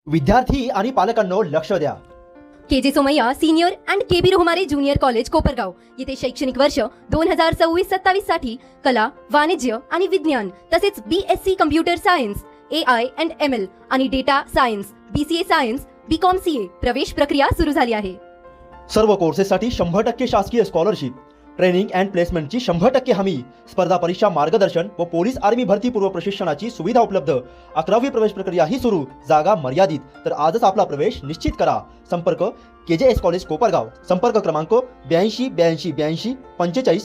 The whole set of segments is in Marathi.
विद्यार्थी आणि पालकांनो लक्ष द्या. KJ Somaiya senior and KB Rohmare junior college Kopargaon येथे शैक्षणिक वर्ष 2026-27 साठी कला, वाणिज्य आणि विज्ञान तसेच BSc computer science, AI and ML आणि data science, BCA science, BCom CA प्रवेश प्रक्रिया सुरू झाली आहे. सर्व कोर्सेससाठी 100% शासकीय स्कॉलरशिप, ट्रेनिंग अँड प्लेसमेंटची 100% हमी, स्पर्धा परीक्षा मार्गदर्शन व पोलीस आर्मी भरती पूर्व प्रशिक्षणाची सुविधा उपलब्ध. 11वी प्रवेश प्रक्रिया ही सुरू, जागा मर्यादित. तर आजच आपला प्रवेश निश्चित करा. संपर्क KJS कॉलेज कोपरगाव. संपर्क क्रमांक 82 82 82 45.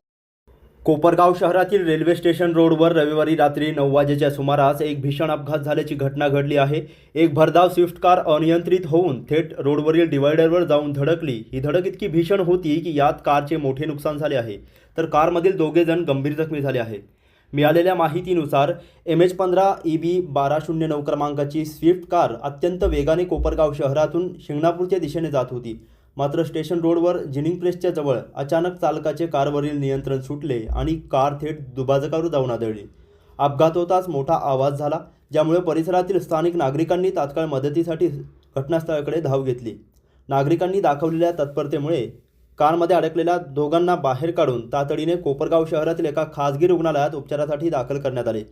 कोपरगाव शहरातील रेल्वे स्टेशन रोडवर रविवारी रात्री 9 वाजेच्या सुमारास एक भीषण अपघात झाल्याची घटना घडली आहे. एक भरधाव स्विफ्ट कार अनियंत्रित होऊन थेट रोडवरील डिवायडरवर जाऊन धडकली. ही धडक इतकी भीषण होती की यात कारचे मोठे नुकसान झाले आहे, तर कारमधील दोघे जण गंभीर जखमी झाले आहेत. मिळालेल्या माहितीनुसार MH15 EB 1209 क्रमांकाची स्विफ्ट कार अत्यंत वेगाने कोपरगाव शहरातून शिंगणापूरच्या दिशेने जात होती. मात्र स्टेशन रोडवर जिनिंग प्रेसच्या जवळ अचानक चालकाचे कारवरील नियंत्रण सुटले आणि कार थेट दुभाजकावर जाऊन आदळली. अपघात होताच मोठा आवाज झाला, ज्यामुळे परिसरातील स्थानिक नागरिकांनी तात्काळ मदतीसाठी घटनास्थळाकडे धाव घेतली. नागरिकांनी दाखवलेल्या तत्परतेमुळे कारमध्ये अडकलेल्या दोघांना बाहेर काढून तातडीने कोपरगाव शहरातील एका खासगी रुग्णालयात उपचारासाठी दाखल करण्यात आले.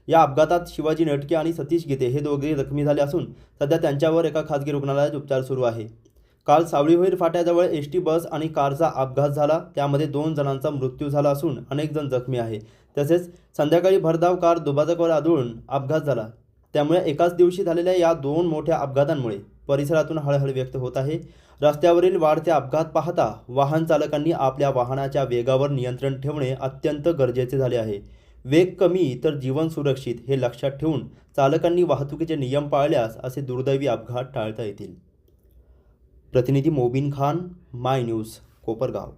या अपघातात शिवाजी नटके आणि सतीश गीते हे दोघे जखमी झाले असून सध्या त्यांच्यावर एका खासगी रुग्णालयात उपचार सुरू आहे. काल सावळीहोईर फाट्याजवळ ST बस आणि कारचा अपघात झाला, त्यामध्ये 2 जणांचा मृत्यू झाला असून अनेक जण जखमी आहे. तसेच संध्याकाळी भरधाव कार दुभाजकावर आदळून अपघात झाला. त्यामुळे एकाच दिवशी झालेल्या या 2 मोठ्या अपघातांमुळे परिसरातून हळहळ व्यक्त होत आहे. रस्त्यावरील वाढते अपघात पाहता वाहन चालकांनी आपल्या वाहनाच्या वेगावर नियंत्रण ठेवणे अत्यंत गरजेचे झाले आहे. वेग कमी तर जीवन सुरक्षित हे लक्षात ठेवून चालकांनी वाहतुकीचे नियम पाळल्यास असे दुर्दैवी अपघात टाळता येतील. प्रतिनिधी मोबिन खान, माय न्यूज, कोपरगाव.